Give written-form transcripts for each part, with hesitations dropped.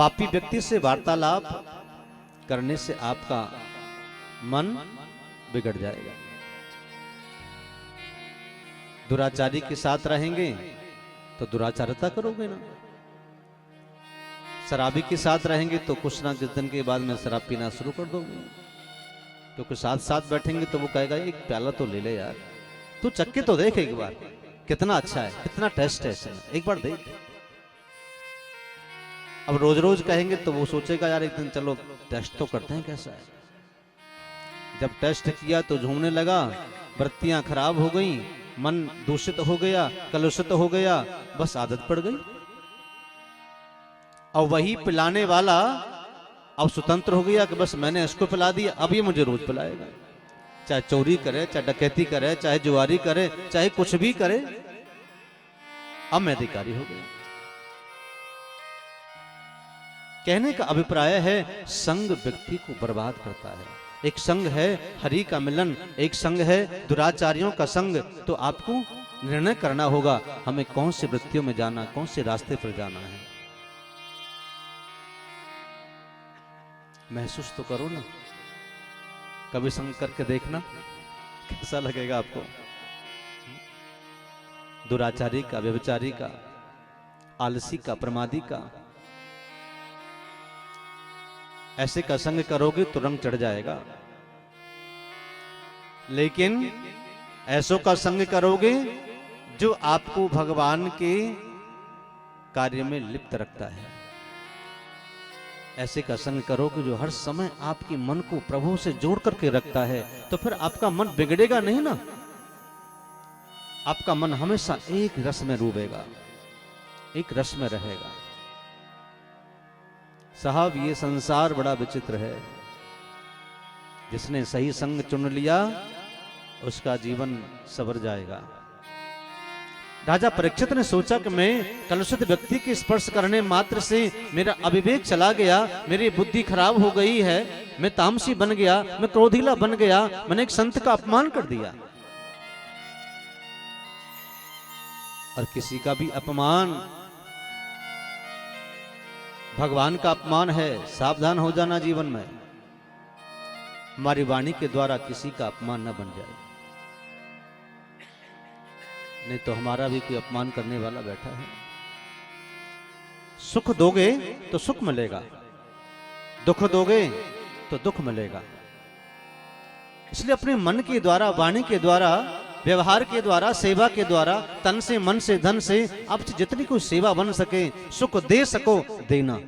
पापी व्यक्ति से वार्तालाप करने से आपका मन बिगड़ जाएगा। दुराचारी के साथ रहेंगे तो दुराचारता करोगे ना। शराबी के साथ रहेंगे तो कुछ ना कुछ दिन के बाद में शराब पीना शुरू कर दोगे, क्योंकि साथ साथ बैठेंगे तो वो कहेगा एक प्याला तो ले ले यार, तू चक्के तो देख एक बार, कितना अच्छा है, कितना टेस्ट है इसमें, एक बार देख। अब रोज रोज कहेंगे तो वो सोचेगा यार एक दिन चलो टेस्ट तो करते हैं कैसा है। जब टेस्ट किया तो झूमने लगा, वृत्तियां खराब हो गई, मन दूषित हो गया, कलुषित हो गया, बस आदत पड़ गई। और वही पिलाने वाला अब स्वतंत्र हो गया कि बस मैंने इसको पिला दिया, अब ये मुझे रोज पिलाएगा। चाहे चोरी करे, चाहे डकैती करे, चाहे जुआरी करे, चाहे कुछ भी करे, अब मैं अधिकारी हो गया। कहने का अभिप्राय है संग व्यक्ति को बर्बाद करता है। एक संग है हरि का मिलन, एक संग है दुराचारियों का संग। तो आपको निर्णय करना होगा हमें कौन सी वृत्तियों में जाना, कौन से रास्ते पर जाना है। महसूस तो करो ना, कभी संग करके देखना कैसा लगेगा आपको। दुराचारी का, व्यभिचारी का, आलसी का, प्रमादी का, ऐसे का संग करोगे तो रंग चढ़ जाएगा। लेकिन ऐसों का संग करोगे जो आपको भगवान के कार्य में लिप्त रखता है। ऐसे का संग करोगे जो हर समय आपके मन को प्रभु से जोड़ करके रखता है, तो फिर आपका मन बिगड़ेगा नहीं ना। आपका मन हमेशा एक रस में डूबेगा, एक रस में रहेगा। साहब ये संसार बड़ा विचित्र है। जिसने सही संग चुन लिया उसका जीवन सवर जाएगा। राजा परीक्षित ने सोचा कि मैं कलुषित व्यक्ति के स्पर्श करने मात्र से मेरा अविवेक चला गया, मेरी बुद्धि खराब हो गई है, मैं तामसी बन गया, मैं क्रोधीला बन गया, मैंने एक संत का अपमान कर दिया। और किसी का भी अपमान भगवान का अपमान है, सावधान हो जाना जीवन में। हमारी वाणी के द्वारा किसी का अपमान न बन जाए, नहीं तो हमारा भी कोई अपमान करने वाला बैठा है। सुख दोगे तो सुख मिलेगा, दुख दोगे तो दुख मिलेगा। इसलिए अपने मन के द्वारा, वाणी के द्वारा, व्यवहार के द्वारा, सेवा के द्वारा, तन से, मन से, धन से आपसे जितनी कोई सेवा बन सके, सुख दे सको देना,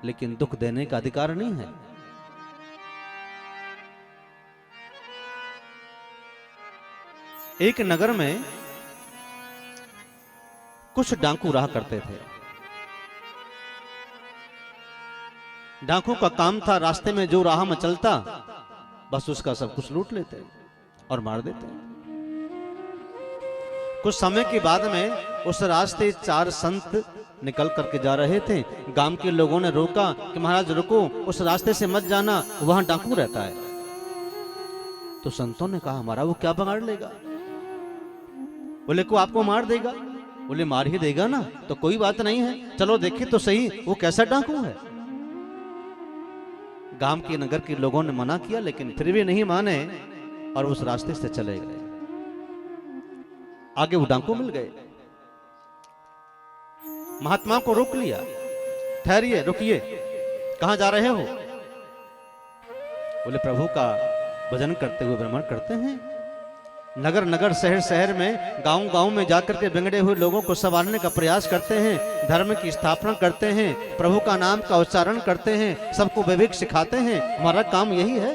लेकिन दुख देने का अधिकार नहीं है। एक नगर में कुछ डाकू रहा करते थे। डाकू का काम था रास्ते में जो राह में चलता बस उसका सब कुछ लूट लेते और मार देते। कुछ समय के बाद में उस रास्ते 4 संत निकल करके जा रहे थे। गांव के लोगों ने रोका कि महाराज रुको, उस रास्ते से मत जाना, वहां डाकू रहता है। तो संतों ने कहा हमारा वो क्या बिगाड़ लेगा। बोले को आपको मार देगा। बोले मार ही देगा ना तो कोई बात नहीं है, चलो देखे तो सही वो कैसा डाकू है। गांव के नगर के लोगों ने मना किया, लेकिन फिर भी नहीं माने और उस रास्ते से चले गए। आगे वो डाकू मिल गए। महात्मा को रोक लिया, ठहरिए, रुकिए, कहां जा रहे हो। बोले प्रभु का भजन करते हुए भ्रमण करते हैं। नगर नगर, शहर शहर में, गांव गांव में जाकर के बिगड़े हुए लोगों को संवारने का प्रयास करते हैं, धर्म की स्थापना करते हैं, प्रभु का नाम का उच्चारण करते हैं, सबको विवेक सिखाते हैं। हमारा काम यही है।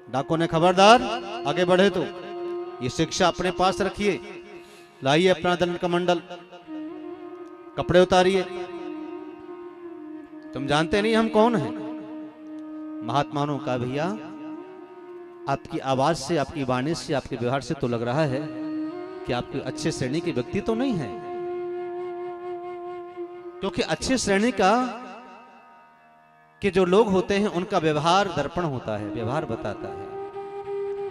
डाकू ने खबरदार, आगे बढ़े तो ये शिक्षा अपने पास रखिए, लाइए अपना दंड कमंडल, कपड़े उतारिए, तुम जानते नहीं हम कौन हैं। महात्माओं का भैया आपकी आवाज से, आपकी वाणी से, आपके व्यवहार से तो लग रहा है कि आप कोई अच्छे श्रेणी के व्यक्ति तो नहीं है, क्योंकि अच्छे श्रेणी का के जो लोग होते हैं उनका व्यवहार दर्पण होता है, व्यवहार बताता है,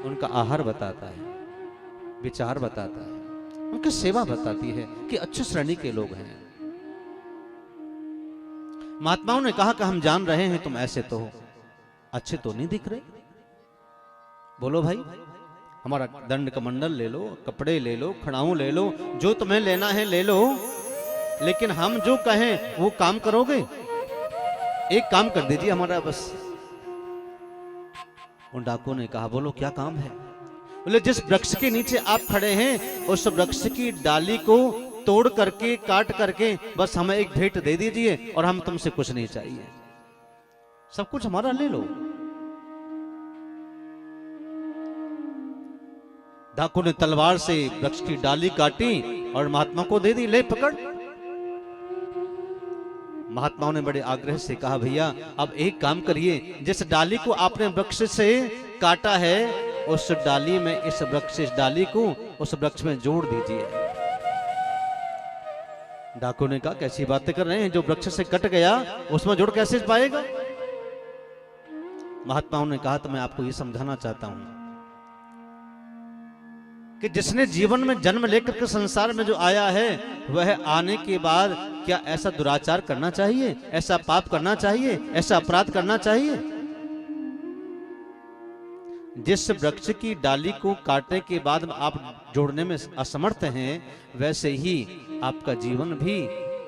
उनका आहार बताता है, विचार बताता है, उनकी सेवा बताती है कि अच्छे श्रेणी के लोग हैं। महात्माओं ने कहा कि हम जान रहे हैं तुम ऐसे तो हो, अच्छे तो नहीं दिख रहे। बोलो भाई, हमारा दंड कमंडल ले लो, कपड़े ले लो, खड़ाऊं ले लो, जो तुम्हें लेना है ले लो, लेकिन हम जो कहें वो काम करोगे? एक काम कर दीजिए हमारा बस। उन डाकुओं ने कहा बोलो क्या काम है? बोले जिस वृक्ष के नीचे आप खड़े हैं उस वृक्ष की डाली को तोड़ करके काट करके बस हमें एक भेंट दे दीजिए और हम तुमसे कुछ नहीं चाहिए, सब कुछ हमारा ले लो। डाकू ने तलवार से वृक्ष की डाली काटी और महात्मा को दे दी, ले पकड़। महात्माओं ने बड़े आग्रह से कहा भैया अब एक काम करिए, जिस डाली को आपने वृक्ष से काटा है उस डाली में इस डाली को उस वृक्ष में जोड़ दीजिए। डाकू ने कहा कैसी बातें कर रहे हैं, जो वृक्ष से कट गया उसमें जोड़ कैसे पाएगा? महात्माओं ने कहा तो मैं आपको ये समझाना चाहता हूं कि जिसने जीवन में जन्म लेकर के संसार में जो आया है वह आने के बाद क्या ऐसा दुराचार करना चाहिए, ऐसा पाप करना चाहिए, ऐसा अपराध करना चाहिए? जिस वृक्ष की डाली को काटने के बाद आप जोड़ने में असमर्थ हैं, वैसे ही आपका जीवन भी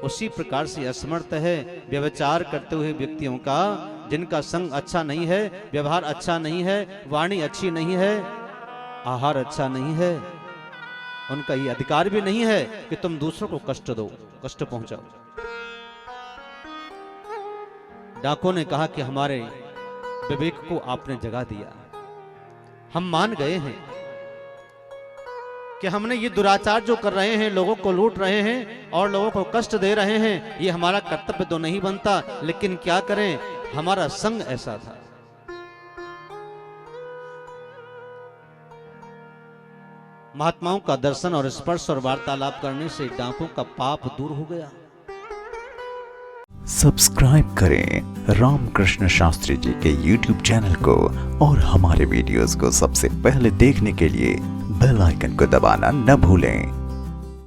उसी प्रकार से असमर्थ है। व्यभिचार करते हुए व्यक्तियों का, जिनका संग अच्छा नहीं है, व्यवहार अच्छा नहीं है, वाणी अच्छी नहीं है, आहार अच्छा नहीं है, उनका ये अधिकार भी नहीं है कि तुम दूसरों को कष्ट दो, कष्ट पहुंचाओ। डाकुओं ने कहा कि हमारे विवेक को आपने जगा दिया, हम मान गए हैं कि हमने ये दुराचार जो कर रहे हैं, लोगों को लूट रहे हैं और लोगों को कष्ट दे रहे हैं, ये हमारा कर्तव्य तो नहीं बनता, लेकिन क्या करें, हमारा संग ऐसा था। महात्माओं का दर्शन और स्पर्श और वार्तालाप करने से डाकुओं का पाप दूर हो गया। सब्सक्राइब करें रामकृष्ण शास्त्री जी के YouTube चैनल को और हमारे वीडियोस को सबसे पहले देखने के लिए बेल आइकन को दबाना न भूलें।